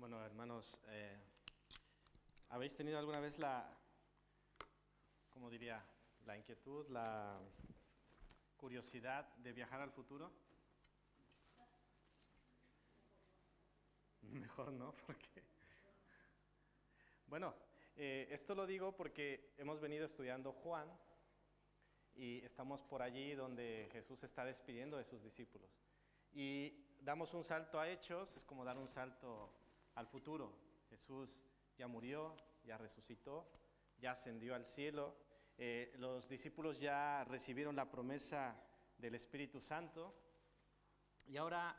Bueno, hermanos, ¿habéis tenido alguna vez cómo diría, la inquietud, la curiosidad de viajar al futuro? Mejor no, porque... Bueno, esto lo digo porque hemos venido estudiando Juan y estamos por allí donde Jesús está despidiendo de sus discípulos. Y damos un salto a Hechos, es como dar un salto al futuro. Jesús ya murió, ya resucitó, ya ascendió al cielo. Los discípulos ya recibieron la promesa del Espíritu Santo. Y ahora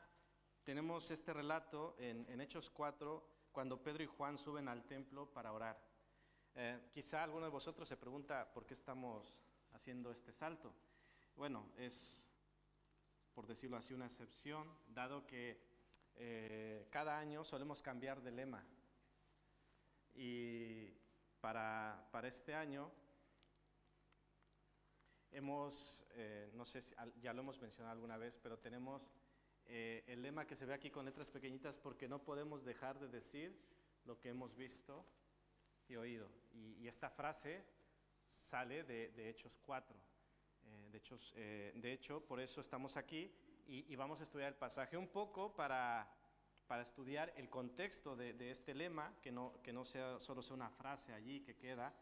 tenemos este relato en Hechos 4, cuando Pedro y Juan suben al templo para orar. Quizá alguno de vosotros se pregunta por qué estamos haciendo este salto. Bueno, es, por decirlo así, una excepción, dado que cada año solemos cambiar de lema. Y para este año hemos, no sé si ya lo hemos mencionado alguna vez, pero tenemos el lema que se ve aquí con letras pequeñitas, porque no podemos dejar de decir lo que hemos visto y oído. Y esta frase sale de Hechos 4. De hecho, por eso estamos aquí y vamos a estudiar el pasaje un poco para estudiar el contexto de este lema, que no solo sea una frase allí que queda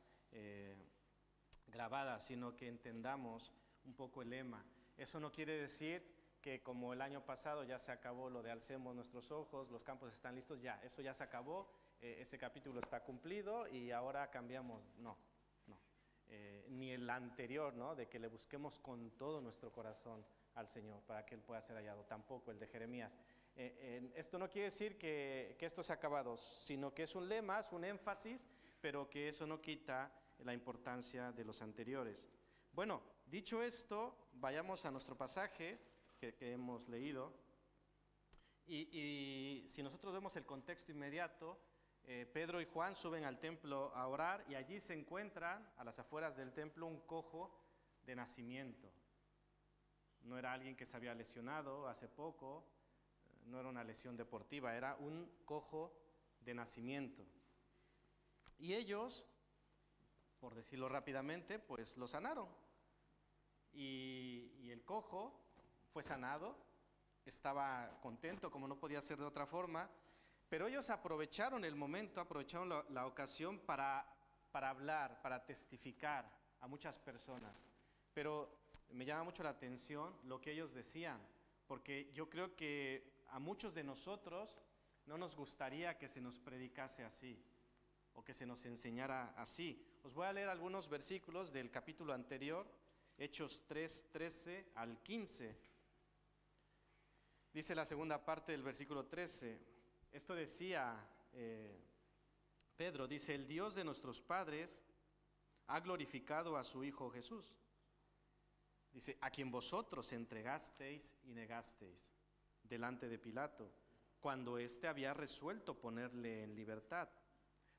grabada, sino que entendamos un poco el lema. Eso no quiere decir que como el año pasado ya se acabó lo de alcemos nuestros ojos, los campos están listos, ya, eso ya se acabó, ese capítulo está cumplido y ahora cambiamos, no. Ni el anterior, ¿no? De que le busquemos con todo nuestro corazón al Señor para que Él pueda ser hallado, tampoco el de Jeremías. Esto no quiere decir que esto se ha acabado, sino que es un lema, es un énfasis, pero que eso no quita la importancia de los anteriores. Bueno, dicho esto, vayamos a nuestro pasaje que hemos leído, y si nosotros vemos el contexto inmediato, Pedro y Juan suben al templo a orar y allí se encuentran, a las afueras del templo, un cojo de nacimiento. No era alguien que se había lesionado hace poco, no era una lesión deportiva, era un cojo de nacimiento. Y ellos, por decirlo rápidamente, pues lo sanaron. Y el cojo fue sanado, estaba contento como no podía ser de otra forma, pero ellos aprovecharon el momento, aprovecharon la ocasión para hablar, para testificar a muchas personas. Pero me llama mucho la atención lo que ellos decían, porque yo creo que a muchos de nosotros no nos gustaría que se nos predicase así, o que se nos enseñara así. Os voy a leer algunos versículos del capítulo anterior, Hechos 3, 13 al 15. Dice la segunda parte del versículo 13. Esto decía Pedro, dice: el Dios de nuestros padres ha glorificado a su Hijo Jesús. Dice: a quien vosotros entregasteis y negasteis delante de Pilato, cuando éste había resuelto ponerle en libertad.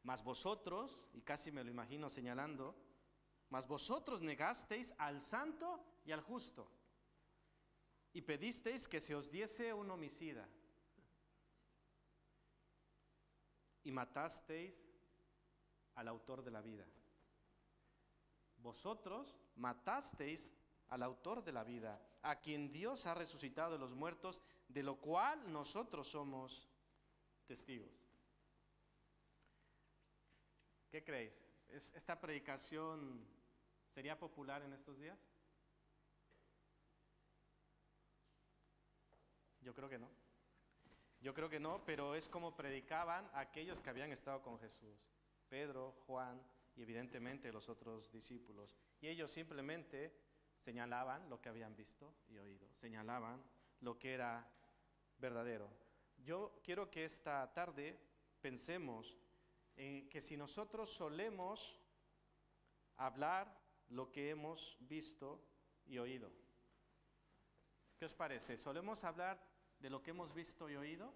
Mas vosotros, y casi me lo imagino señalando, mas vosotros negasteis al santo y al justo, y pedisteis que se os diese un homicida, y matasteis al autor de la vida. Vosotros matasteis al autor de la vida, a quien Dios ha resucitado de los muertos, de lo cual nosotros somos testigos. ¿Qué creéis? ¿Esta predicación sería popular en estos días? Yo creo que no. Yo creo que no, pero es como predicaban aquellos que habían estado con Jesús, Pedro, Juan y evidentemente los otros discípulos. Y ellos simplemente señalaban lo que habían visto y oído, señalaban lo que era verdadero. Yo quiero que esta tarde pensemos en que si nosotros solemos hablar lo que hemos visto y oído, ¿qué os parece? ¿Solemos hablar de lo que hemos visto y oído?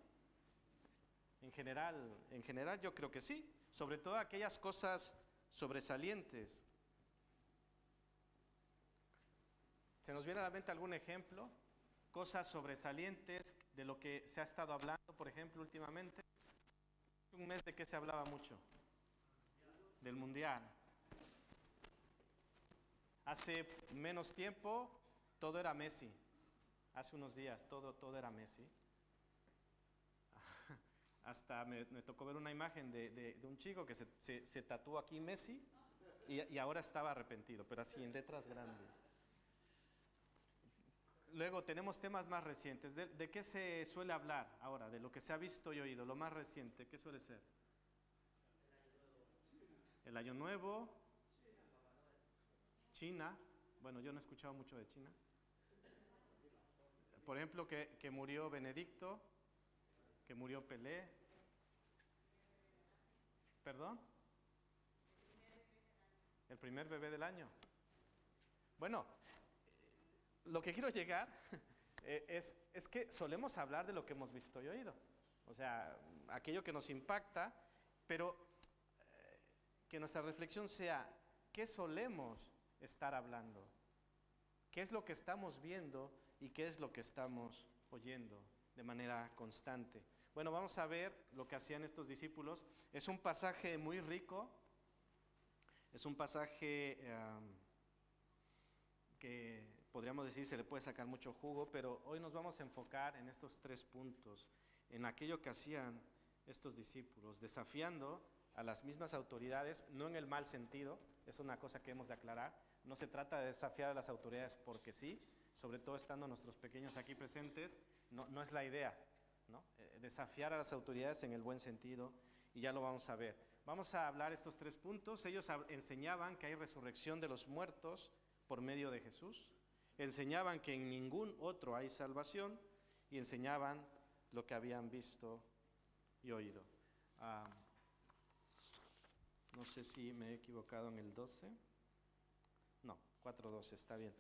En general yo creo que sí, sobre todo aquellas cosas sobresalientes. ¿Se nos viene a la mente algún ejemplo? Cosas sobresalientes de lo que se ha estado hablando, por ejemplo, últimamente. un mes de que se hablaba mucho, del Mundial. Hace menos tiempo todo era Messi. Hace unos días todo era Messi. Hasta me tocó ver una imagen de un chico que se tatuó aquí Messi y ahora estaba arrepentido, pero así en letras grandes. Luego tenemos temas más recientes. ¿De qué se suele hablar ahora? De lo que se ha visto y oído. Lo más reciente, ¿qué suele ser? El Año Nuevo, China. Bueno, yo no he escuchado mucho de China. Por ejemplo, que murió Benedicto, que murió Pelé. ¿Perdón? El primer bebé del año. Bueno, lo que quiero llegar es que solemos hablar de lo que hemos visto y oído. O sea, aquello que nos impacta, pero que nuestra reflexión sea, ¿qué solemos estar hablando? ¿Qué es lo que estamos viendo y qué es lo que estamos oyendo de manera constante? Bueno, vamos a ver lo que hacían estos discípulos. Es un pasaje muy rico, es un pasaje que podríamos decir se le puede sacar mucho jugo, pero hoy nos vamos a enfocar en estos 3 puntos, en aquello que hacían estos discípulos, desafiando a las mismas autoridades, no en el mal sentido, es una cosa que hemos de aclarar, no se trata de desafiar a las autoridades porque sí, sobre todo estando nuestros pequeños aquí presentes, no es la idea, ¿no? Desafiar a las autoridades en el buen sentido, y ya lo vamos a ver. Vamos a hablar estos 3 puntos. Ellos enseñaban que hay resurrección de los muertos por medio de Jesús, enseñaban que en ningún otro hay salvación, y enseñaban lo que habían visto y oído. No sé si me he equivocado en el 12. No, 4:12, está bien.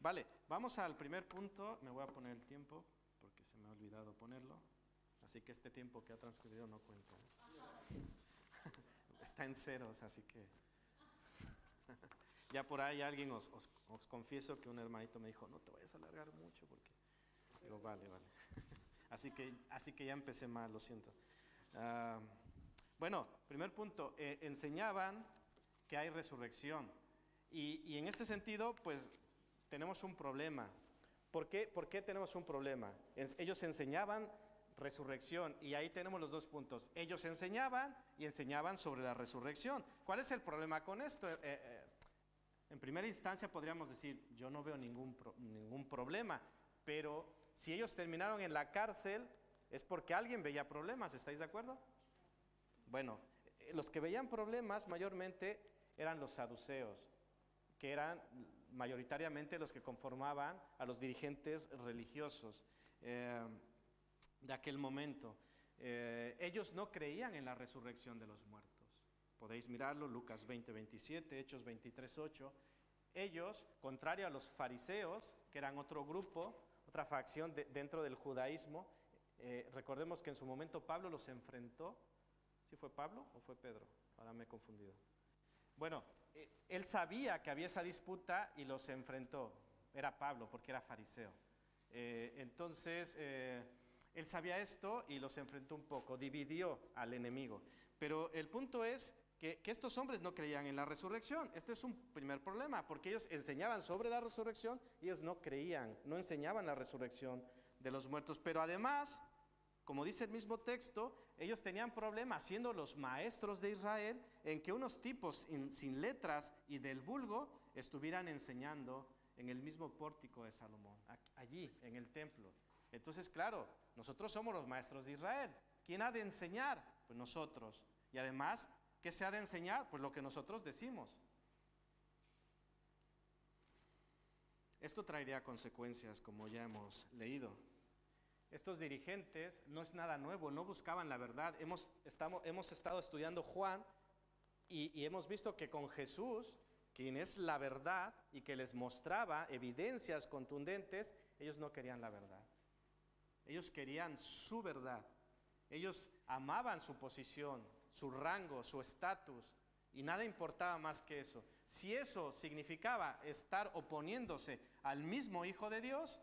Vale, vamos al primer punto. Me voy a poner el tiempo porque se me ha olvidado ponerlo. Así que este tiempo que ha transcurrido no cuenta. Está en ceros, así que... Ya por ahí alguien os confieso que un hermanito me dijo, no te vayas a alargar mucho porque... Digo, vale. Así que ya empecé mal, lo siento. Bueno, primer punto, enseñaban que hay resurrección. Y en este sentido, pues, tenemos un problema. ¿Por qué tenemos un problema? Ellos enseñaban resurrección, y ahí tenemos los 2 puntos. Ellos enseñaban y enseñaban sobre la resurrección. ¿Cuál es el problema con esto? En primera instancia podríamos decir, yo no veo ningún problema, pero si ellos terminaron en la cárcel es porque alguien veía problemas, ¿estáis de acuerdo? Bueno, los que veían problemas mayormente eran los saduceos, que eran mayoritariamente los que conformaban a los dirigentes religiosos de aquel momento. Ellos no creían en la resurrección de los muertos. Podéis mirarlo, Lucas 20:27, Hechos 23:8. Ellos, contrario a los fariseos, que eran otro grupo, otra facción dentro del judaísmo, recordemos que en su momento Pablo los enfrentó. ¿Sí fue Pablo o fue Pedro? Ahora me he confundido. Bueno, él sabía que había esa disputa y los enfrentó. Era Pablo porque era fariseo. Entonces, él sabía esto y los enfrentó un poco, dividió al enemigo. Pero el punto es que estos hombres no creían en la resurrección. Este es un primer problema, porque ellos enseñaban sobre la resurrección y ellos no creían, no enseñaban la resurrección de los muertos. Pero además, como dice el mismo texto, ellos tenían problemas siendo los maestros de Israel en que unos tipos sin letras y del vulgo estuvieran enseñando en el mismo pórtico de Salomón, allí en el templo. Entonces, claro, nosotros somos los maestros de Israel. ¿Quién ha de enseñar? Pues nosotros. Y además, ¿qué se ha de enseñar? Pues lo que nosotros decimos. Esto traería consecuencias, como ya hemos leído. Estos dirigentes no es nada nuevo, no buscaban la verdad. Hemos estado estudiando Juan y hemos visto que con Jesús, quien es la verdad y que les mostraba evidencias contundentes, ellos no querían la verdad. Ellos querían su verdad. Ellos amaban su posición, su rango, su estatus, y nada importaba más que eso. Si eso significaba estar oponiéndose al mismo Hijo de Dios,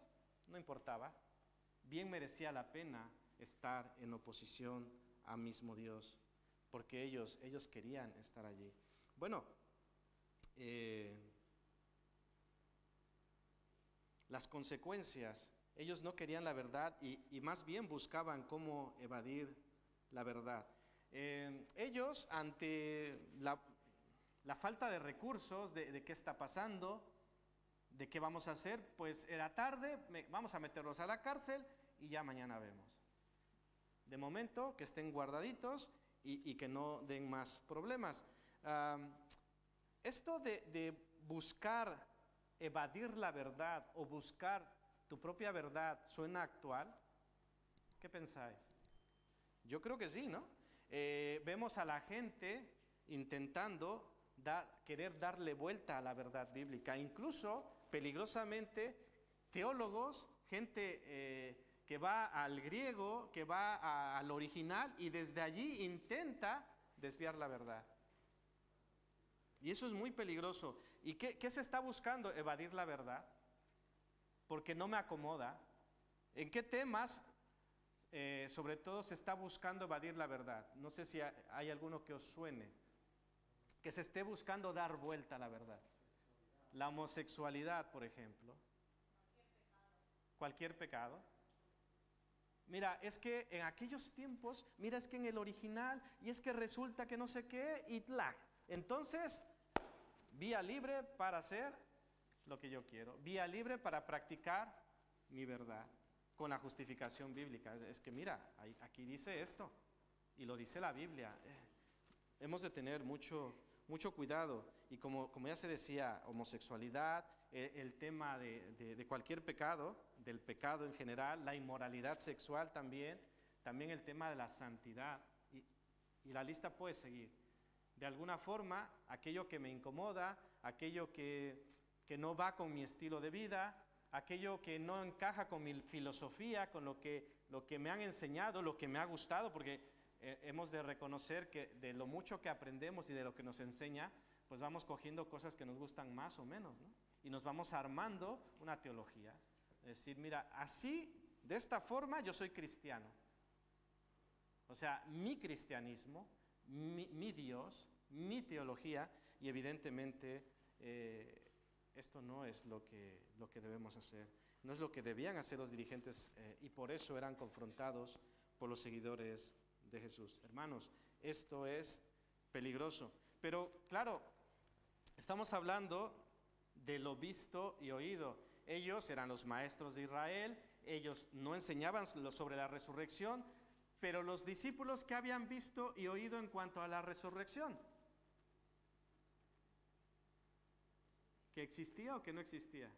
no importaba. Bien merecía la pena estar en oposición al mismo Dios. porque ellos querían estar allí. Bueno, las consecuencias, ellos no querían la verdad y más bien buscaban cómo evadir la verdad. Ellos, ante la falta de recursos, de qué está pasando, de qué vamos a hacer, pues era tarde, vamos a meterlos a la cárcel y ya mañana vemos. De momento, que estén guardaditos y que no den más problemas. Esto de buscar evadir la verdad o buscar tu propia verdad, ¿suena actual? ¿Qué pensáis? Yo creo que sí, ¿no? Vemos a la gente intentando querer darle vuelta a la verdad bíblica, incluso peligrosamente teólogos, gente que va al griego, que va al original y desde allí intenta desviar la verdad. Y eso es muy peligroso. ¿Y qué se está buscando? Evadir la verdad, porque no me acomoda. ¿En qué temas, sobre todo, se está buscando evadir la verdad? No sé si hay alguno que os suene, que se esté buscando dar vuelta a la verdad. La homosexualidad, por ejemplo. Cualquier pecado. Mira, es que en aquellos tiempos, mira, es que en el original, y es que resulta que no sé qué, y tla. Entonces, vía libre para hacer lo que yo quiero. Vía libre para practicar mi verdad con la justificación bíblica. Es que mira, aquí dice esto, y lo dice la Biblia. Hemos de tener mucho cuidado. Y como ya se decía, homosexualidad, el tema de cualquier pecado, del pecado en general, la inmoralidad sexual también el tema de la santidad, y la lista puede seguir. De alguna forma, aquello que me incomoda, aquello que no va con mi estilo de vida, aquello que no encaja con mi filosofía, con lo que me han enseñado, lo que me ha gustado, porque hemos de reconocer que de lo mucho que aprendemos y de lo que nos enseña, pues vamos cogiendo cosas que nos gustan más o menos, ¿no? Y nos vamos armando una teología. Es decir, mira, así, de esta forma, yo soy cristiano. O sea, mi cristianismo, mi Dios, mi teología, y evidentemente esto no es lo que debemos hacer. No es lo que debían hacer los dirigentes y por eso eran confrontados por los seguidores de Jesús. Hermanos, esto es peligroso. Pero claro, estamos hablando de lo visto y oído. Ellos eran los maestros de Israel, ellos no enseñaban sobre la resurrección, pero los discípulos, ¿qué habían visto y oído en cuanto a la resurrección? ¿Que existía o que no existía?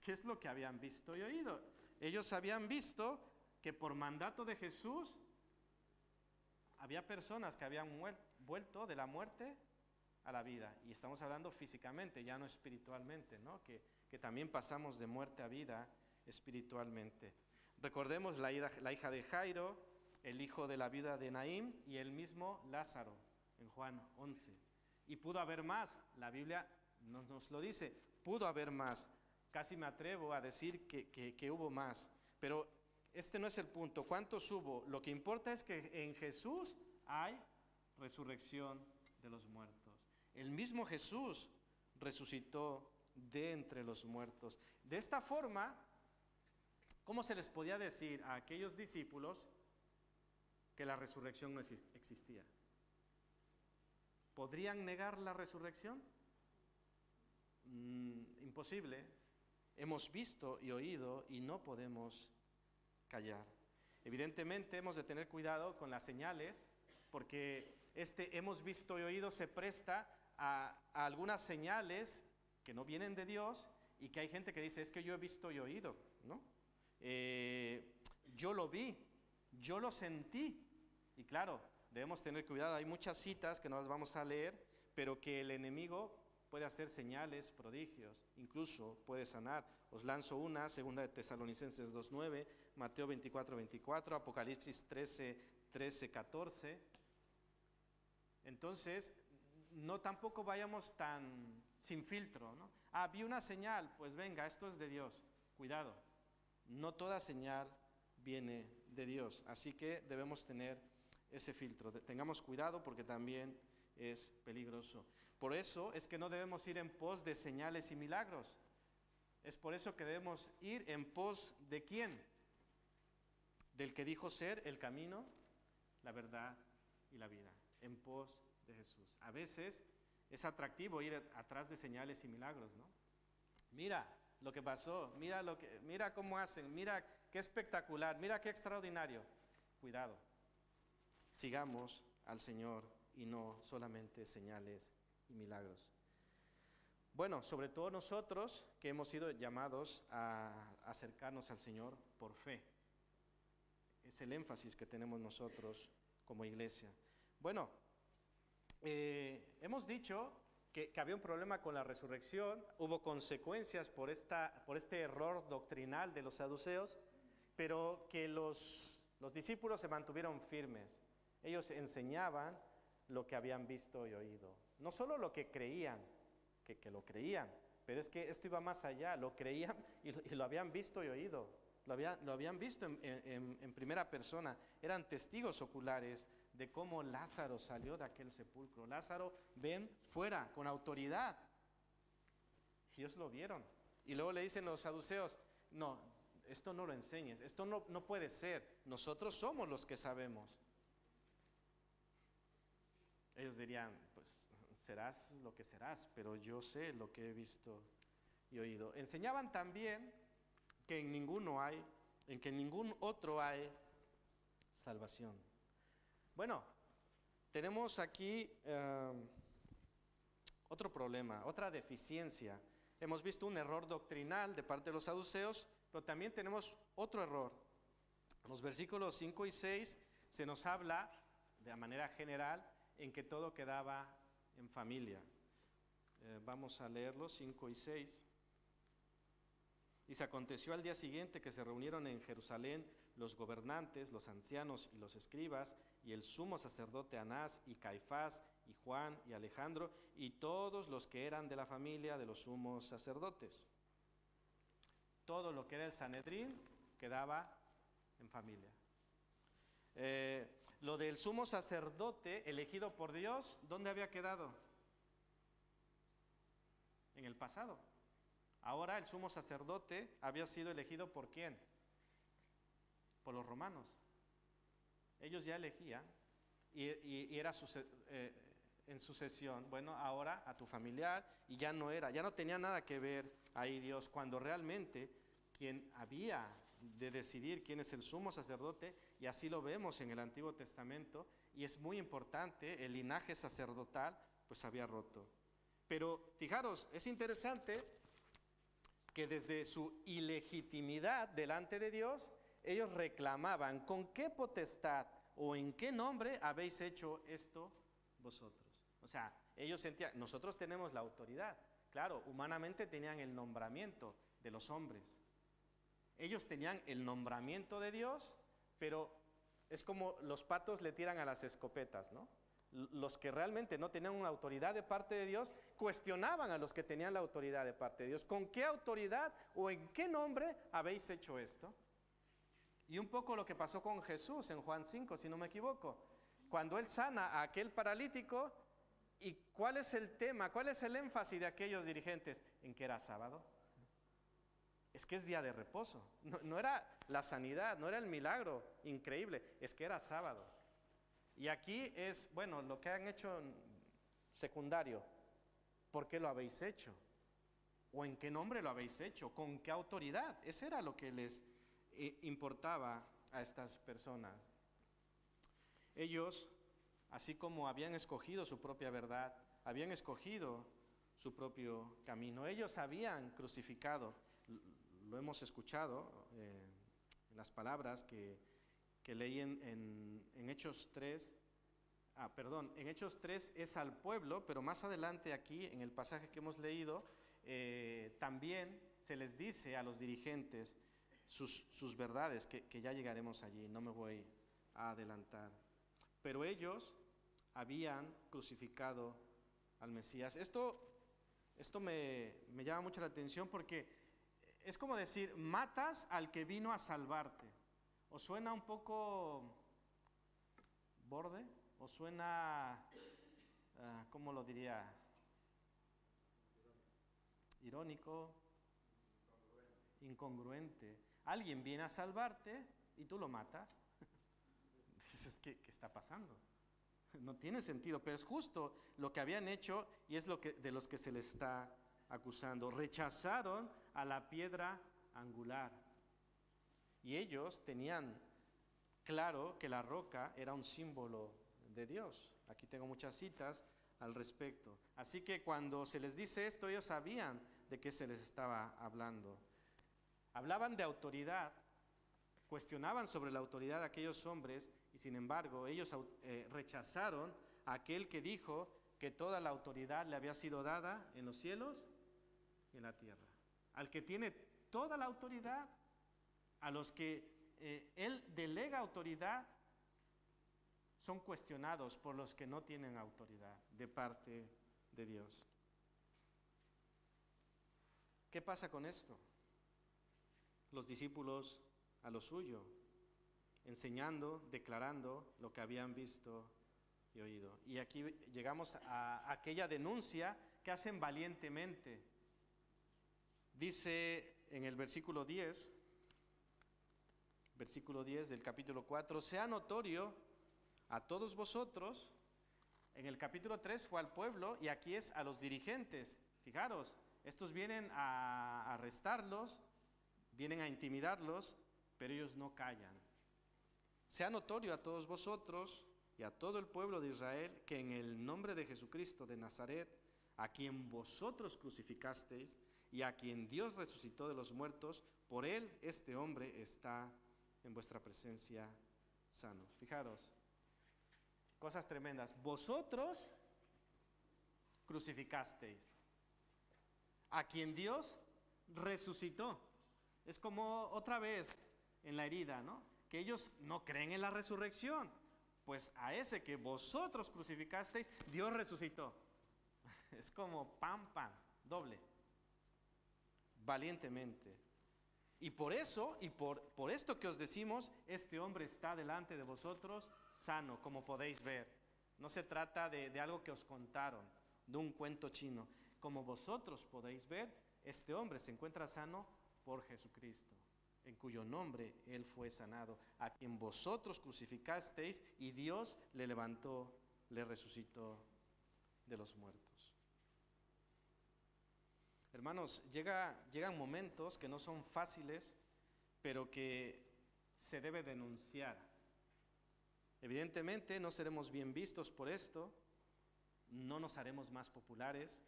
¿Qué es lo que habían visto y oído? Ellos habían visto que por mandato de Jesús había personas que habían vuelto de la muerte a la vida. Y estamos hablando físicamente, ya no espiritualmente, ¿no? Que también pasamos de muerte a vida espiritualmente. Recordemos la hija de Jairo, el hijo de la viuda de Naín y el mismo Lázaro en Juan 11. Y pudo haber más, la Biblia nos lo dice, pudo haber más. Casi me atrevo a decir que hubo más, pero este no es el punto. ¿Cuántos hubo? Lo que importa es que en Jesús hay resurrección de los muertos. El mismo Jesús resucitó de entre los muertos. De esta forma, ¿cómo se les podía decir a aquellos discípulos que la resurrección no existía? ¿Podrían negar la resurrección? Imposible. Hemos visto y oído y no podemos callar. Evidentemente hemos de tener cuidado con las señales, porque hemos visto y oído se presta a algunas señales que no vienen de Dios y que hay gente que dice, es que yo he visto y oído, ¿no? Yo lo vi, yo lo sentí. Y claro, debemos tener cuidado, hay muchas citas que no las vamos a leer, pero que el enemigo puede hacer señales, prodigios, incluso puede sanar. Os lanzo una, 2 de Tesalonicenses 2:9, Mateo 24:24, Apocalipsis 13:14. Entonces, no tampoco vayamos tan sin filtro, ¿no? Vi una señal, pues venga, esto es de Dios. Cuidado, no toda señal viene de Dios. Así que debemos tener ese filtro. Tengamos cuidado porque también es peligroso. Por eso es que no debemos ir en pos de señales y milagros. Es por eso que debemos ir en pos de ¿quién? Del que dijo ser el camino, la verdad y la vida. En pos de Jesús. A veces es atractivo ir atrás de señales y milagros, ¿no? Mira lo que pasó, mira cómo hacen, mira qué espectacular, mira qué extraordinario. Cuidado, sigamos al Señor y no solamente señales y milagros. Bueno, sobre todo nosotros que hemos sido llamados a acercarnos al Señor por fe. Es el énfasis que tenemos nosotros como iglesia. Bueno, hemos dicho que había un problema con la resurrección, hubo consecuencias por este error doctrinal de los saduceos, pero que los discípulos se mantuvieron firmes. Ellos enseñaban lo que habían visto y oído. No solo lo que creían, que lo creían, pero es que esto iba más allá, lo creían y lo habían visto y oído. Lo habían visto en primera persona, eran testigos oculares de cómo Lázaro salió de aquel sepulcro. Lázaro ven fuera con autoridad. Ellos lo vieron. Y luego le dicen los saduceos, no, esto no lo enseñes, esto no puede ser, nosotros somos los que sabemos. Ellos dirían, pues serás lo que serás, pero yo sé lo que he visto y oído. Enseñaban también que en que en ningún otro hay salvación. Bueno, tenemos aquí otro problema, otra deficiencia. Hemos visto un error doctrinal de parte de los saduceos, pero también tenemos otro error. En los versículos 5 y 6 se nos habla, de manera general, en que todo quedaba en familia. Vamos a leerlos, 5 y 6. Dice, aconteció al día siguiente que se reunieron en Jerusalén los gobernantes, los ancianos y los escribas, y el sumo sacerdote Anás, y Caifás, y Juan, y Alejandro, y todos los que eran de la familia de los sumos sacerdotes. Todo lo que era el Sanedrín quedaba en familia. Lo del sumo sacerdote elegido por Dios, ¿dónde había quedado? En el pasado. Ahora el sumo sacerdote había sido elegido ¿por quién? Por los romanos. Ellos ya elegían y era en sucesión. Bueno, ahora a tu familiar, y ya no tenía nada que ver ahí Dios, cuando realmente quien había de decidir quién es el sumo sacerdote, y así lo vemos en el Antiguo Testamento, y es muy importante, el linaje sacerdotal pues había roto. Pero fijaros, es interesante que desde su ilegitimidad delante de Dios, ellos reclamaban, ¿con qué potestad o en qué nombre habéis hecho esto vosotros? O sea, ellos sentían, nosotros tenemos la autoridad. Claro, humanamente tenían el nombramiento de los hombres. Ellos tenían el nombramiento de Dios, pero es como los patos le tiran a las escopetas, ¿no? Los que realmente no tenían una autoridad de parte de Dios, cuestionaban a los que tenían la autoridad de parte de Dios. ¿Con qué autoridad o en qué nombre habéis hecho esto? Y un poco lo que pasó con Jesús en Juan 5, si no me equivoco. Cuando Él sana a aquel paralítico, ¿y cuál es el tema, cuál es el énfasis de aquellos dirigentes? En que era sábado. Es que es día de reposo. No era la sanidad, no era el milagro increíble, es que era sábado. Y aquí es, bueno, lo que han hecho secundario. ¿Por qué lo habéis hecho? ¿O en qué nombre lo habéis hecho? ¿Con qué autoridad? Eso era lo que les importaba a estas personas. Ellos, así como habían escogido su propia verdad, habían escogido su propio camino. Ellos habían crucificado, lo hemos escuchado en las palabras que leí en Hechos 3, en Hechos 3 es al pueblo, pero más adelante aquí, en el pasaje que hemos leído, también se les dice a los dirigentes sus verdades, que ya llegaremos allí, no me voy a adelantar. Pero ellos habían crucificado al Mesías. Esto me llama mucho la atención porque es como decir, matas al que vino a salvarte. ¿Os suena un poco borde? ¿Os suena, cómo lo diría? Irónico, incongruente. Alguien viene a salvarte y tú lo matas. Dices, ¿qué está pasando? No tiene sentido, pero es justo lo que habían hecho y es de los que se les está acusando. Rechazaron a la piedra angular. Y ellos tenían claro que la roca era un símbolo de Dios. Aquí tengo muchas citas al respecto. Así que cuando se les dice esto, ellos sabían de qué se les estaba hablando. Hablaban de autoridad, cuestionaban sobre la autoridad de aquellos hombres y sin embargo ellos rechazaron a aquel que dijo que toda la autoridad le había sido dada en los cielos y en la tierra. Al que tiene toda la autoridad, a los que él delega autoridad, son cuestionados por los que no tienen autoridad de parte de Dios. ¿Qué pasa con esto? Los discípulos a lo suyo, enseñando, declarando lo que habían visto y oído. Y aquí llegamos a aquella denuncia que hacen valientemente. Dice en el versículo 10 del capítulo 4, sea notorio a todos vosotros. En el capítulo 3 fue al pueblo y aquí es a los dirigentes. Fijaros, estos vienen a arrestarlos, vienen a intimidarlos, pero ellos no callan. Sea notorio a todos vosotros y a todo el pueblo de Israel que en el nombre de Jesucristo de Nazaret, a quien vosotros crucificasteis y a quien Dios resucitó de los muertos, por él este hombre está en vuestra presencia sano. Fijaros, cosas tremendas. Vosotros crucificasteis a quien Dios resucitó. Es como otra vez en la herida, ¿no? Que ellos no creen en la resurrección. Pues a ese que vosotros crucificasteis, Dios resucitó. Es como pan, doble. Valientemente. Y por eso, y por esto que os decimos, este hombre está delante de vosotros sano, como podéis ver. No se trata de algo que os contaron, de un cuento chino. Como vosotros podéis ver, este hombre se encuentra sano por Jesucristo, en cuyo nombre él fue sanado, a quien vosotros crucificasteis y Dios le levantó, le resucitó de los muertos. Hermanos, llegan momentos que no son fáciles, pero que se debe denunciar. Evidentemente no seremos bien vistos por esto, no nos haremos más populares,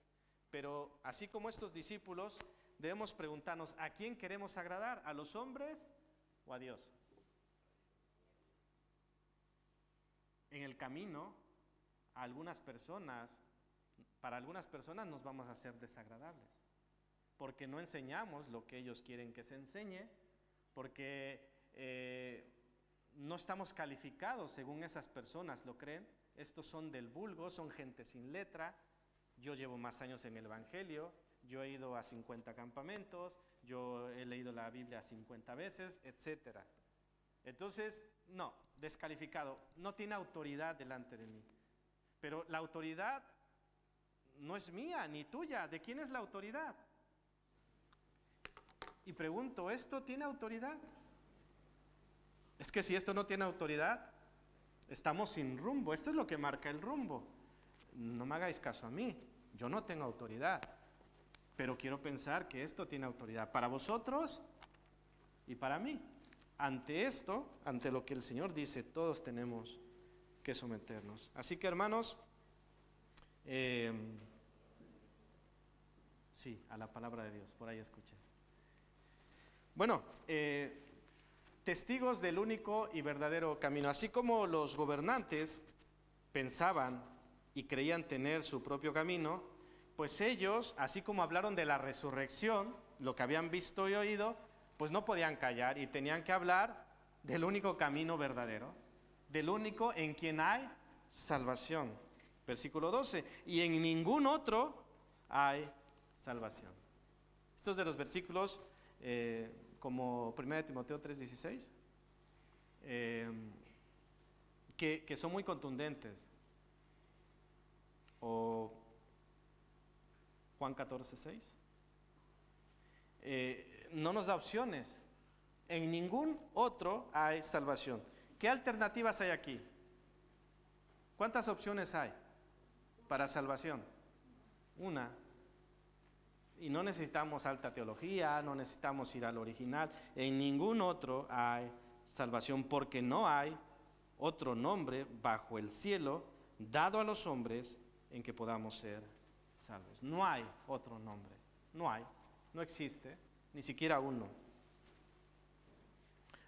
pero así como estos discípulos, debemos preguntarnos, ¿a quién queremos agradar? ¿A los hombres o a Dios? En el camino, para algunas personas nos vamos a hacer desagradables, porque no enseñamos lo que ellos quieren que se enseñe, porque no estamos calificados según esas personas lo creen. Estos son del vulgo, son gente sin letra. Yo llevo más años en el Evangelio, yo he ido a 50 campamentos, yo he leído la Biblia 50 veces, etc. Entonces, no, descalificado, no tiene autoridad delante de mí. Pero la autoridad no es mía ni tuya, ¿de quién es la autoridad? Y pregunto, ¿esto tiene autoridad? Es que si esto no tiene autoridad, estamos sin rumbo. Esto es lo que marca el rumbo. No me hagáis caso a mí, yo no tengo autoridad, pero quiero pensar que esto tiene autoridad para vosotros y para mí. Ante esto, ante lo que el Señor dice, todos tenemos que someternos. Así que, hermanos, sí, a la palabra de Dios, por ahí escuchen. Bueno, testigos del único y verdadero camino. Así como los gobernantes pensaban y creían tener su propio camino, pues ellos, así como hablaron de la resurrección, lo que habían visto y oído, pues no podían callar y tenían que hablar del único camino verdadero, del único en quien hay salvación. Versículo 12, y en ningún otro hay salvación. Estos de los versículos como 1 Timoteo 3:16. que son muy contundentes. O Juan 14:6. No nos da opciones. En ningún otro hay salvación. ¿Qué alternativas hay aquí? ¿Cuántas opciones hay para salvación? Una. Y no necesitamos alta teología, no necesitamos ir al original. En ningún otro hay salvación, porque no hay otro nombre bajo el cielo dado a los hombres en que podamos ser salvos. No hay otro nombre, no existe, ni siquiera uno.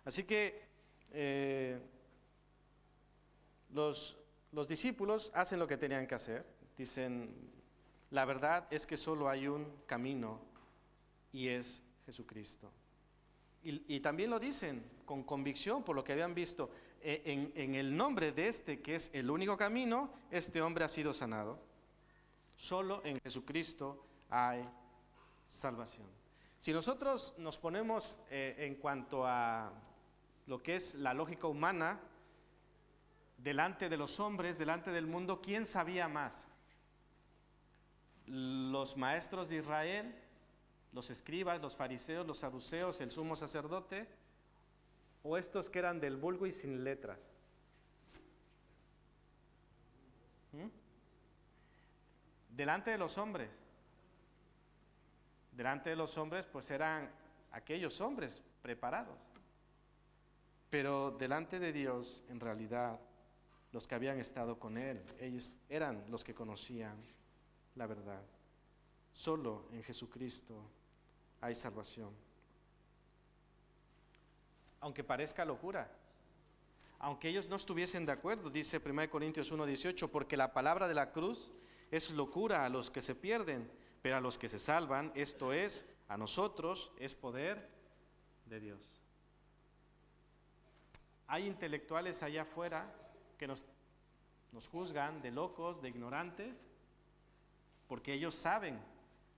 Así que los discípulos hacen lo que tenían que hacer. Dicen, la verdad es que solo hay un camino y es Jesucristo. Y también lo dicen con convicción por lo que habían visto. En el nombre de este, que es el único camino, este hombre ha sido sanado. Solo en Jesucristo hay salvación. Si nosotros nos ponemos en cuanto a lo que es la lógica humana, delante de los hombres, delante del mundo, ¿quién sabía más? ¿Los maestros de Israel, los escribas, los fariseos, los saduceos, el sumo sacerdote, o estos que eran del vulgo y sin letras? Delante de los hombres, pues eran aquellos hombres preparados, pero delante de Dios, en realidad, los que habían estado con Él, ellos eran los que conocían la verdad. Solo en Jesucristo hay salvación. Aunque parezca locura, aunque ellos no estuviesen de acuerdo, dice 1 Corintios 1:18, porque la palabra de la cruz es locura a los que se pierden, pero a los que se salvan, esto es, a nosotros, es poder de Dios. Hay intelectuales allá afuera que nos juzgan de locos, de ignorantes, porque ellos saben,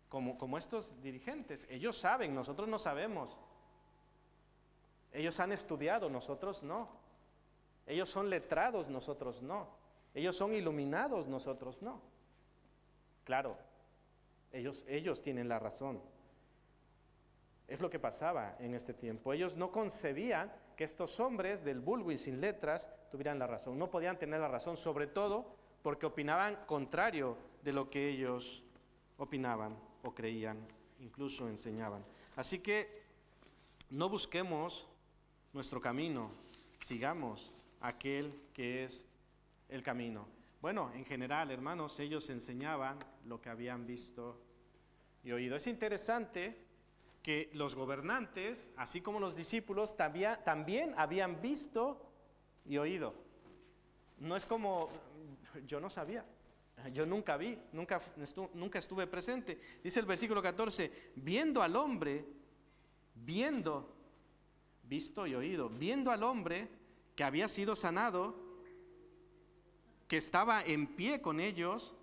como estos dirigentes, ellos saben, nosotros no sabemos. Ellos han estudiado, nosotros no. Ellos son letrados, nosotros no. Ellos son iluminados, nosotros no. Claro, ellos tienen la razón. Es lo que pasaba en este tiempo. Ellos no concebían que estos hombres del vulgo y sin letras tuvieran la razón. No podían tener la razón, sobre todo porque opinaban contrario de lo que ellos opinaban o creían, incluso enseñaban. Así que no busquemos nuestro camino, sigamos aquel que es el camino. Bueno, en general, hermanos, ellos enseñaban lo que habían visto y oído. Es interesante que los gobernantes, así como los discípulos, también habían visto y oído. No es como, yo no sabía, yo nunca vi, nunca estuve presente. Dice el versículo 14, viendo al hombre, visto y oído, viendo al hombre que había sido sanado, que estaba en pie con ellos,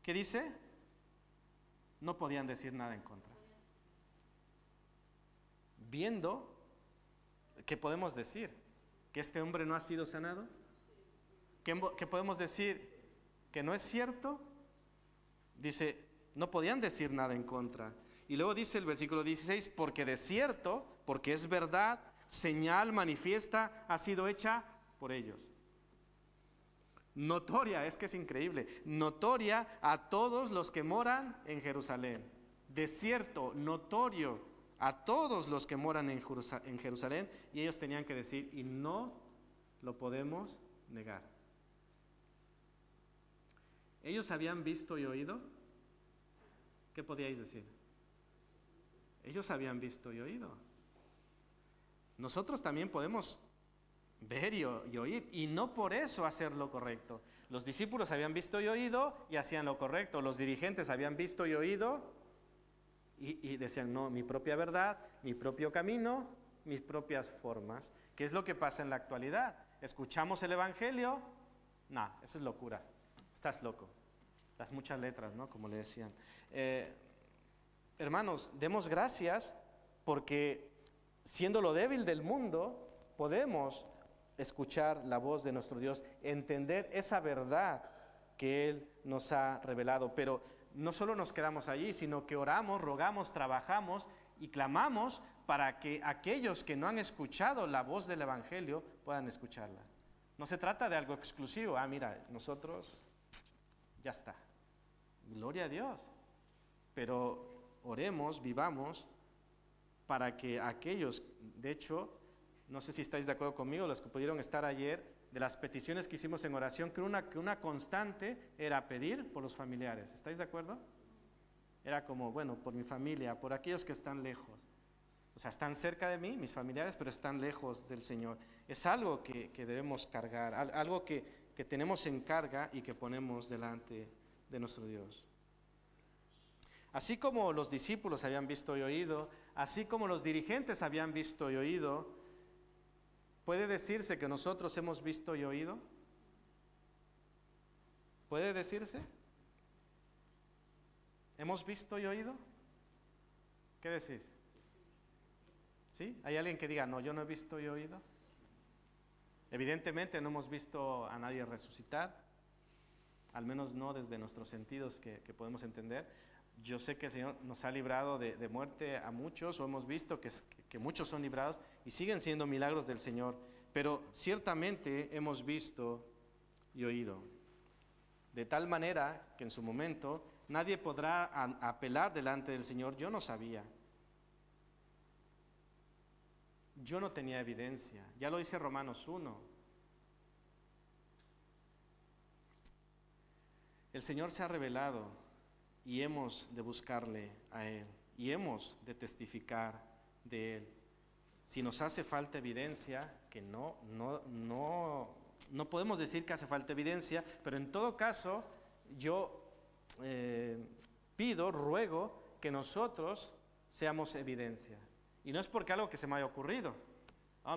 ¿qué dice? No podían decir nada en contra. Viendo, ¿qué podemos decir? ¿Que este hombre no ha sido sanado? ¿Qué podemos decir? ¿Que no es cierto? Dice, no podían decir nada en contra. Y luego dice el versículo 16, porque de cierto, porque es verdad, señal manifiesta ha sido hecha por ellos. Notoria, es que es increíble, notoria a todos los que moran en Jerusalén. De cierto, notorio a todos los que moran en Jerusalén, y ellos tenían que decir, y no lo podemos negar. ¿Ellos habían visto y oído? ¿Qué podíais decir? Ellos habían visto y oído. Nosotros también podemos ver y oír, y no por eso hacer lo correcto. Los discípulos habían visto y oído y hacían lo correcto. Los dirigentes habían visto y oído y decían, no, mi propia verdad, mi propio camino, mis propias formas. ¿Qué es lo que pasa en la actualidad? ¿Escuchamos el evangelio? No, eso es locura. Estás loco. Las muchas letras, ¿no? Como le decían. Hermanos, demos gracias porque siendo lo débil del mundo, podemos escuchar la voz de nuestro Dios, entender esa verdad que Él nos ha revelado. Pero no solo nos quedamos allí, sino que oramos, rogamos, trabajamos y clamamos para que aquellos que no han escuchado la voz del Evangelio puedan escucharla. No se trata de algo exclusivo. Mira, nosotros ya está. Gloria a Dios. Pero oremos, vivamos, para que aquellos, de hecho, no sé si estáis de acuerdo conmigo, los que pudieron estar ayer, de las peticiones que hicimos en oración, que una constante era pedir por los familiares. ¿Estáis de acuerdo? Era como, bueno, por mi familia, por aquellos que están lejos. O sea, están cerca de mí, mis familiares, pero están lejos del Señor. Es algo que debemos cargar, algo que tenemos en carga y que ponemos delante de nuestro Dios. Así como los discípulos habían visto y oído, así como los dirigentes habían visto y oído, ¿puede decirse que nosotros hemos visto y oído? ¿Puede decirse? ¿Hemos visto y oído? ¿Qué decís? ¿Sí? ¿Hay alguien que diga, no, yo no he visto y oído? Evidentemente no hemos visto a nadie resucitar, al menos no desde nuestros sentidos que podemos entender. Yo sé que el Señor nos ha librado de muerte a muchos, o hemos visto que muchos son librados y siguen siendo milagros del Señor, pero ciertamente hemos visto y oído. De tal manera que en su momento nadie podrá apelar delante del Señor, yo no sabía. Yo no tenía evidencia. Ya lo dice Romanos 1. El Señor se ha revelado y hemos de buscarle a Él y hemos de testificar de Él. Si nos hace falta evidencia, que no podemos decir que hace falta evidencia, pero en todo caso yo ruego que nosotros seamos evidencia. Y no es porque algo que se me haya ocurrido.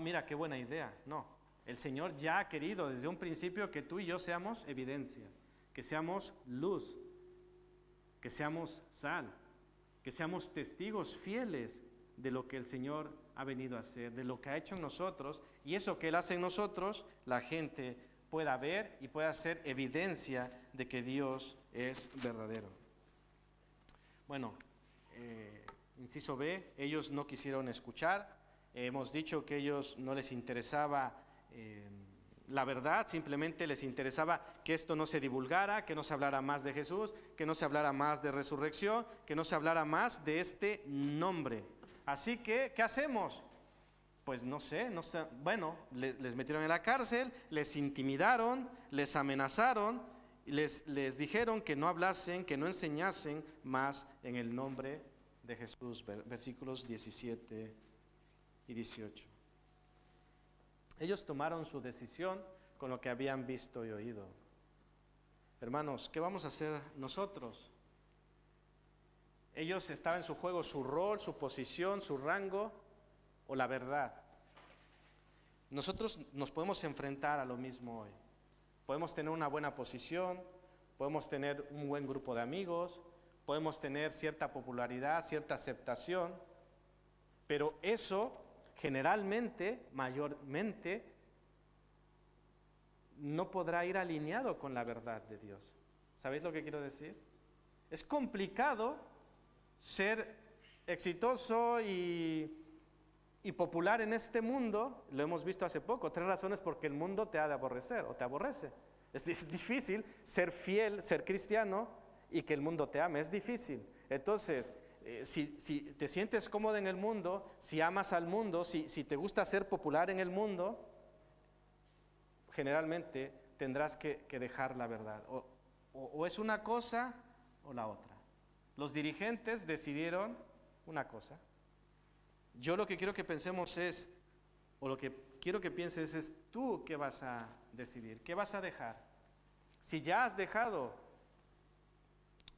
Mira, qué buena idea. No, el Señor ya ha querido desde un principio que tú y yo seamos evidencia, que seamos luz, que seamos sal, que seamos testigos fieles de lo que el Señor ha venido a hacer, de lo que ha hecho en nosotros, y eso que Él hace en nosotros, la gente pueda ver y pueda ser evidencia de que Dios es verdadero. Bueno, inciso B, ellos no quisieron escuchar. Hemos dicho que a ellos no les interesaba la verdad, simplemente les interesaba que esto no se divulgara, que no se hablara más de Jesús, que no se hablara más de resurrección, que no se hablara más de este nombre. Así que, ¿qué hacemos? Pues no sé, bueno, les metieron en la cárcel, les intimidaron, les amenazaron, les dijeron que no hablasen, que no enseñasen más en el nombre de Jesús, versículos 17 y 18. Ellos tomaron su decisión con lo que habían visto y oído. Hermanos, ¿qué vamos a hacer nosotros? Ellos estaban en su juego, su rol, su posición, su rango o la verdad. Nosotros nos podemos enfrentar a lo mismo hoy. Podemos tener una buena posición, podemos tener un buen grupo de amigos, podemos tener cierta popularidad, cierta aceptación, pero eso generalmente, mayormente, no podrá ir alineado con la verdad de Dios. ¿Sabéis lo que quiero decir? Es complicado ser exitoso y popular en este mundo. Lo hemos visto hace poco, 3 razones porque el mundo te ha de aborrecer o te aborrece. Es difícil ser fiel, ser cristiano y que el mundo te ame, es difícil. Entonces, si te sientes cómodo en el mundo, si amas al mundo, si te gusta ser popular en el mundo, generalmente tendrás que dejar la verdad. O es una cosa o la otra. Los dirigentes decidieron una cosa. Yo lo que quiero que pensemos es, o lo que quiero que pienses es, ¿tú qué vas a decidir? ¿Qué vas a dejar? Si ya has dejado,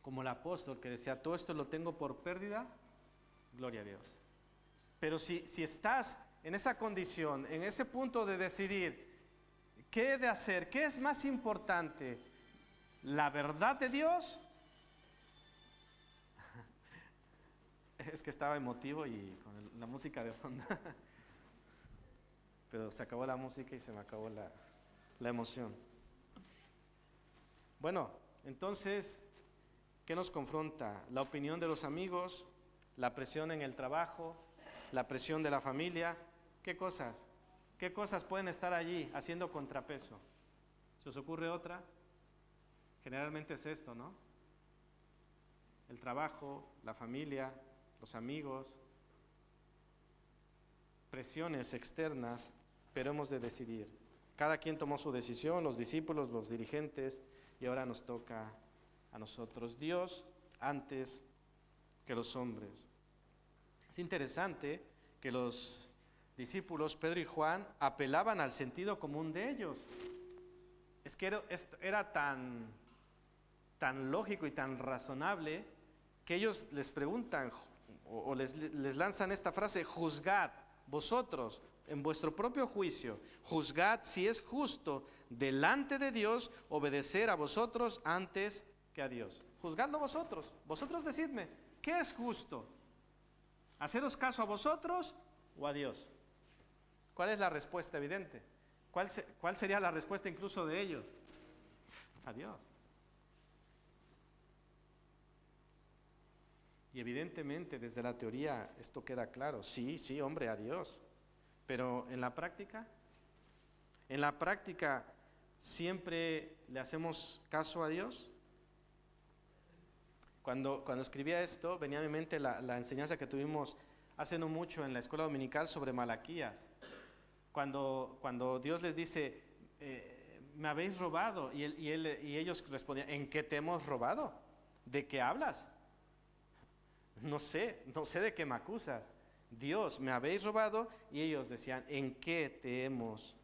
como el apóstol que decía, todo esto lo tengo por pérdida, gloria a Dios. Pero si estás en esa condición, en ese punto de decidir, ¿qué he de hacer? ¿Qué es más importante? ¿La verdad de Dios? Es que estaba emotivo y con la música de fondo. pero se acabó la música y se me acabó la emoción. Bueno, entonces, ¿qué nos confronta? La opinión de los amigos, la presión en el trabajo, la presión de la familia. ¿Qué cosas? ¿Qué cosas pueden estar allí haciendo contrapeso? ¿Se os ocurre otra? Generalmente es esto, ¿no? El trabajo, la familia, los amigos, presiones externas, pero hemos de decidir. Cada quien tomó su decisión, los discípulos, los dirigentes, y ahora nos toca a nosotros. Dios antes que los hombres. Es interesante que los discípulos, Pedro y Juan, apelaban al sentido común de ellos. Es que era tan lógico y tan razonable que ellos les preguntan o les lanzan esta frase: juzgad vosotros en vuestro propio juicio, juzgad si es justo delante de Dios obedecer a vosotros antes que a Dios. Juzgadlo vosotros, vosotros decidme, ¿qué es justo? ¿Haceros caso a vosotros o a Dios? ¿Cuál es la respuesta evidente? ¿Cuál sería la respuesta incluso de ellos? A Dios. Y evidentemente desde la teoría esto queda claro. Sí, hombre, a Dios. Pero en la práctica, ¿siempre le hacemos caso a Dios? Cuando escribía esto, venía a mi mente la enseñanza que tuvimos hace no mucho en la escuela dominical sobre Malaquías. Cuando Dios les dice, me habéis robado, y ellos respondían, ¿en qué te hemos robado? ¿De qué hablas? No sé de qué me acusas. Dios, me habéis robado, y ellos decían, ¿en qué te hemos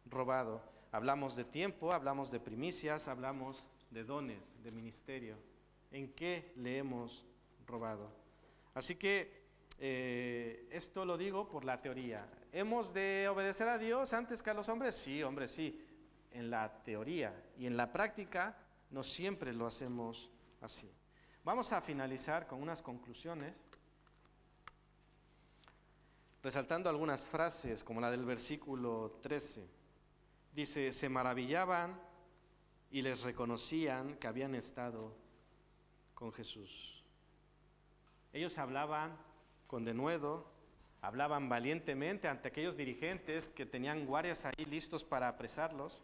robado? Hablamos de tiempo, hablamos de primicias, hablamos de dones, de ministerio. ¿En qué le hemos robado? Así que esto lo digo por la teoría. ¿Hemos de obedecer a Dios antes que a los hombres? Sí, hombre, sí. En la teoría y en la práctica no siempre lo hacemos así. Vamos a finalizar con unas conclusiones, resaltando algunas frases como la del versículo 13. Dice, se maravillaban y les reconocían que habían estado con Jesús. Ellos hablaban con denuedo, hablaban valientemente ante aquellos dirigentes que tenían guardias ahí listos para apresarlos.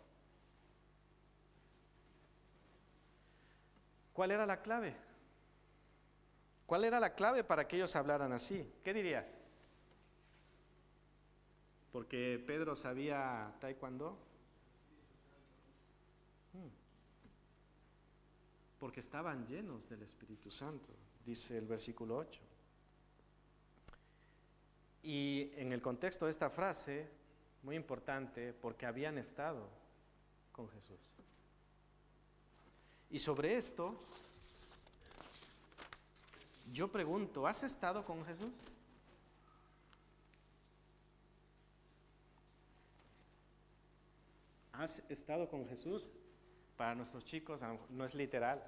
¿Cuál era la clave? ¿Cuál era la clave para que ellos hablaran así? ¿Qué dirías? ¿Porque Pedro sabía taekwondo? Porque estaban llenos del Espíritu Santo, dice el versículo 8. Y en el contexto de esta frase, muy importante, porque habían estado con Jesús. Y sobre esto, yo pregunto, ¿has estado con Jesús? ¿Has estado con Jesús? Para nuestros chicos no es literal.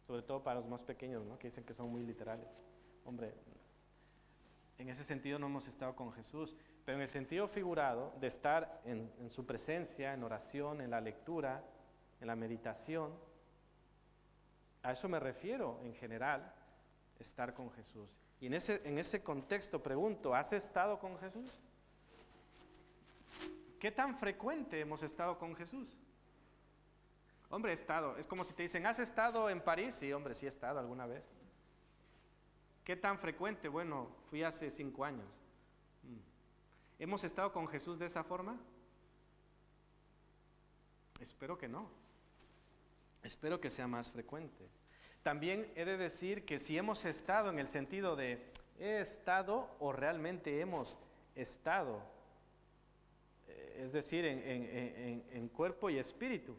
Sobre todo para los más pequeños, ¿no? Que dicen que son muy literales. Hombre, en ese sentido no hemos estado con Jesús, pero en el sentido figurado de estar en su presencia, en oración, en la lectura, en la meditación, a eso me refiero en general, estar con Jesús. Y en ese contexto pregunto, ¿has estado con Jesús? ¿Qué tan frecuente hemos estado con Jesús? Hombre, he estado. Es como si te dicen, ¿has estado en París? Sí, hombre, sí he estado alguna vez. ¿Qué tan frecuente? Bueno, fui hace 5 años. ¿Hemos estado con Jesús de esa forma? Espero que no. Espero que sea más frecuente. También he de decir que si hemos estado en el sentido de he estado o realmente hemos estado, es decir, en cuerpo y espíritu,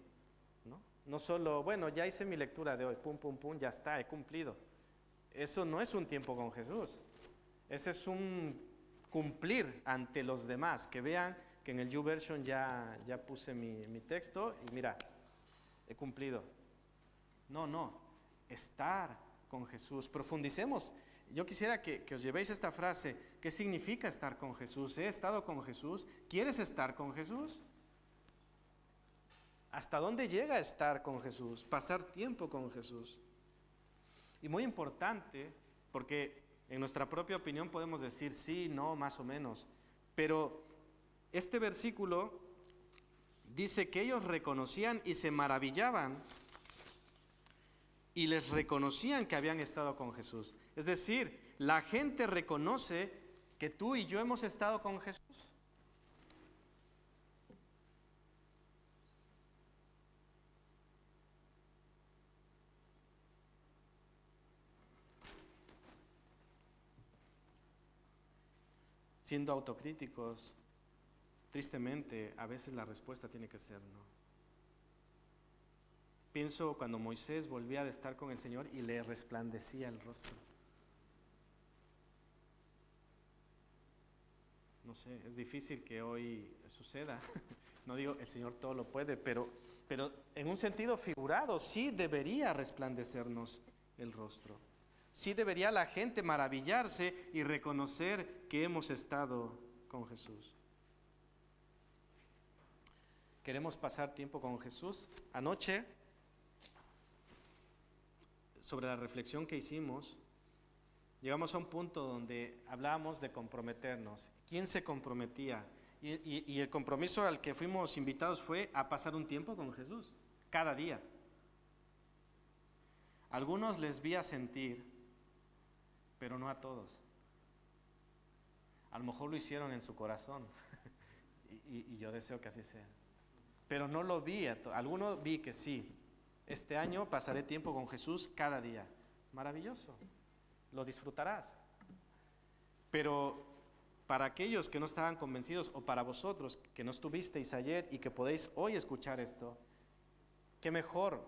¿no? No solo, bueno, ya hice mi lectura de hoy, pum, pum, pum, ya está, he cumplido. Eso no es un tiempo con Jesús. Ese es un cumplir ante los demás, que vean que en el YouVersion ya puse mi texto y mira, he cumplido. No, estar con Jesús. Profundicemos. yo quisiera que os llevéis esta frase. ¿Qué significa estar con Jesús? ¿He estado con Jesús? ¿Quieres estar con Jesús? ¿Hasta dónde llega estar con Jesús? Pasar tiempo con Jesús. Y muy importante, porque en nuestra propia opinión podemos decir sí, no, más o menos. Pero este versículo dice que ellos reconocían y se maravillaban y les reconocían que habían estado con Jesús. Es decir, la gente reconoce que tú y yo hemos estado con Jesús. Siendo autocríticos, tristemente, a veces la respuesta tiene que ser no. Pienso cuando Moisés volvía de estar con el Señor y le resplandecía el rostro. No sé, es difícil que hoy suceda. No digo el Señor todo lo puede, pero en un sentido figurado sí debería resplandecernos el rostro. Sí debería la gente maravillarse y reconocer que hemos estado con Jesús. ¿Queremos pasar tiempo con Jesús? Anoche, sobre la reflexión que hicimos, llegamos a un punto donde hablábamos de comprometernos. ¿Quién se comprometía? Y el compromiso al que fuimos invitados fue a pasar un tiempo con Jesús, cada día. A algunos les vi sentir, pero no a todos. A lo mejor lo hicieron en su corazón y yo deseo que así sea. Pero no lo vi a todos. Algunos vi que sí. Este año pasaré tiempo con Jesús cada día. Maravilloso. Lo disfrutarás. Pero para aquellos que no estaban convencidos, o para vosotros que no estuvisteis ayer y que podéis hoy escuchar esto, qué mejor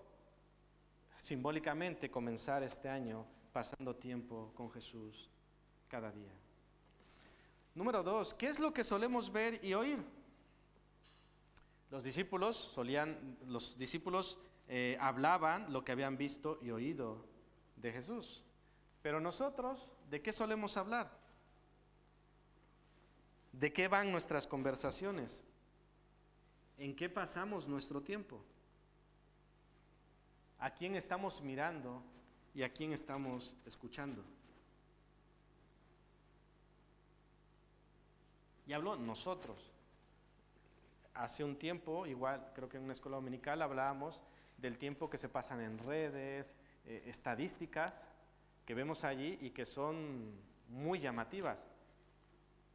simbólicamente comenzar este año pasando tiempo con Jesús cada día. Número 2, ¿qué es lo que solemos ver y oír? Los discípulos hablaban lo que habían visto y oído de Jesús. Pero nosotros, ¿de qué solemos hablar? ¿De qué van nuestras conversaciones? ¿En qué pasamos nuestro tiempo? ¿A quién estamos mirando y a quién estamos escuchando? Y hablo nosotros. Hace un tiempo, igual creo que en una escuela dominical hablábamos del tiempo que se pasan en redes, estadísticas que vemos allí y que son muy llamativas.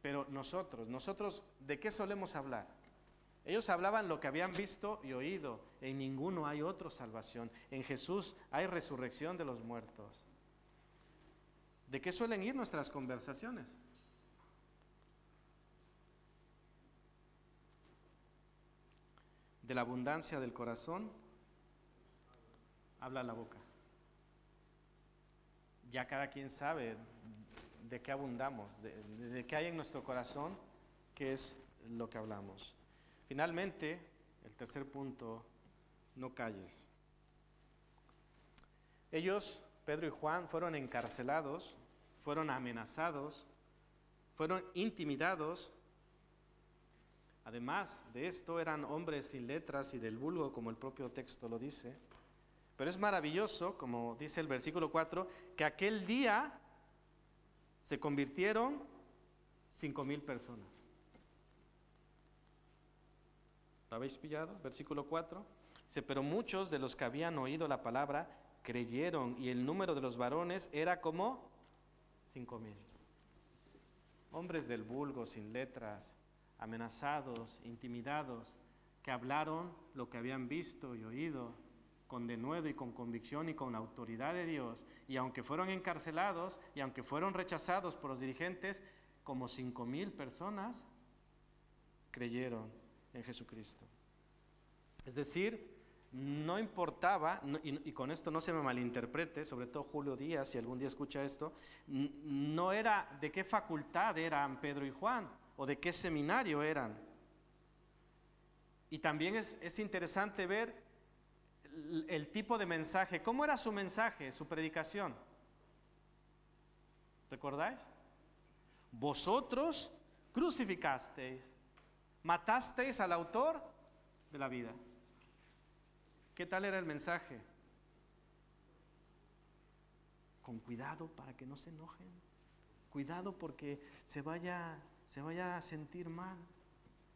Pero nosotros, ¿de qué solemos hablar? Ellos hablaban lo que habían visto y oído. En ninguno hay otra salvación. En Jesús hay resurrección de los muertos. ¿De qué suelen ir nuestras conversaciones? De la abundancia del corazón habla la boca. Ya cada quien sabe de qué abundamos, de qué hay en nuestro corazón, qué es lo que hablamos. Finalmente, el tercer punto, no calles. Ellos, Pedro y Juan, fueron encarcelados, fueron amenazados, fueron intimidados. Además de esto, eran hombres sin letras y del vulgo, como el propio texto lo dice. Pero es maravilloso, como dice el versículo 4, que aquel día se convirtieron 5,000 personas. ¿Lo habéis pillado? Versículo 4. Dice, pero muchos de los que habían oído la palabra creyeron, y el número de los varones era como 5,000. Hombres del vulgo, sin letras, amenazados, intimidados, que hablaron lo que habían visto y oído con denuedo y con convicción y con la autoridad de Dios, y aunque fueron encarcelados y aunque fueron rechazados por los dirigentes, como 5,000 personas creyeron en Jesucristo. Es decir, no importaba, y con esto no se me malinterprete, sobre todo Julio Díaz, si algún día escucha esto, no era de qué facultad eran Pedro y Juan, o de qué seminario eran. Y también es interesante ver el tipo de mensaje. ¿Cómo era su mensaje, su predicación? ¿Recordáis? Vosotros crucificasteis, matasteis al autor de la vida. ¿Qué tal era el mensaje? Con cuidado para que no se enojen. Cuidado porque se vaya a sentir mal.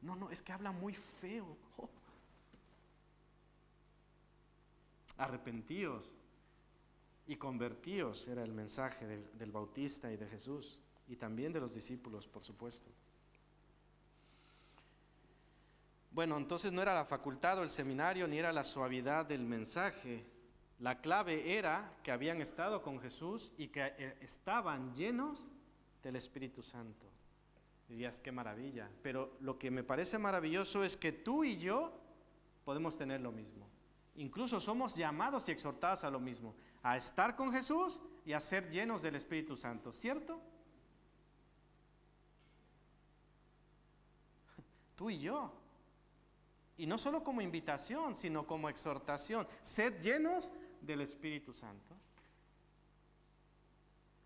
No, es que habla muy feo. Oh. Arrepentíos y convertíos era el mensaje del Bautista y de Jesús, y también de los discípulos, por supuesto. Bueno, entonces no era la facultad o el seminario, ni era la suavidad del mensaje. La clave era que habían estado con Jesús y que estaban llenos del Espíritu Santo. Dirías, qué maravilla. Pero lo que me parece maravilloso es que tú y yo podemos tener lo mismo. Incluso somos llamados y exhortados a lo mismo, a estar con Jesús y a ser llenos del Espíritu Santo, ¿cierto? Tú y yo. Y no solo como invitación, sino como exhortación. Sed llenos del Espíritu Santo.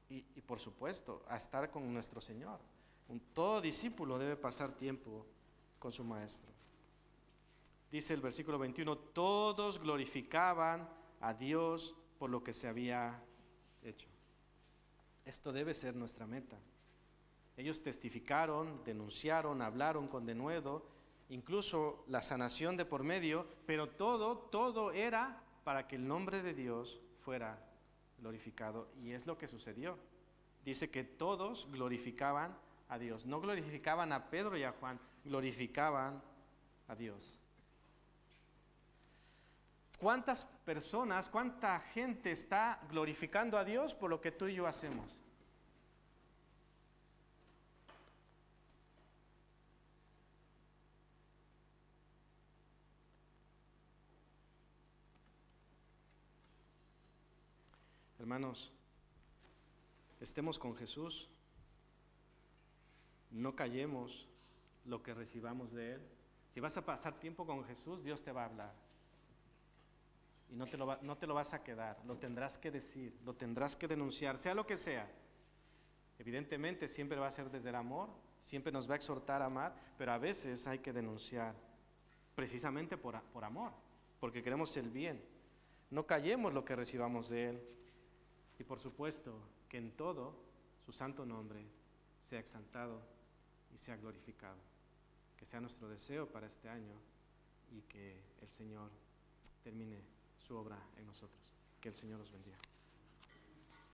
Y por supuesto, a estar con nuestro Señor. Todo discípulo debe pasar tiempo con su Maestro. Dice el versículo 21, todos glorificaban a Dios por lo que se había hecho. Esto debe ser nuestra meta. Ellos testificaron, denunciaron, hablaron con denuedo, incluso la sanación de por medio, pero todo era para que el nombre de Dios fuera glorificado. Y es lo que sucedió. Dice que todos glorificaban a Dios. No glorificaban a Pedro y a Juan, glorificaban a Dios. ¿Cuántas personas, cuánta gente está glorificando a Dios por lo que tú y yo hacemos? Hermanos, estemos con Jesús, no callemos lo que recibamos de Él. Si vas a pasar tiempo con Jesús, Dios te va a hablar. Y no te lo vas a quedar, lo tendrás que decir, lo tendrás que denunciar, sea lo que sea. Evidentemente siempre va a ser desde el amor, siempre nos va a exhortar a amar, pero a veces hay que denunciar, precisamente por amor, porque queremos el bien. No callemos lo que recibamos de Él. Y por supuesto que en todo su santo nombre sea exaltado y sea glorificado. Que sea nuestro deseo para este año y que el Señor termine su obra en nosotros. Que el Señor los bendiga.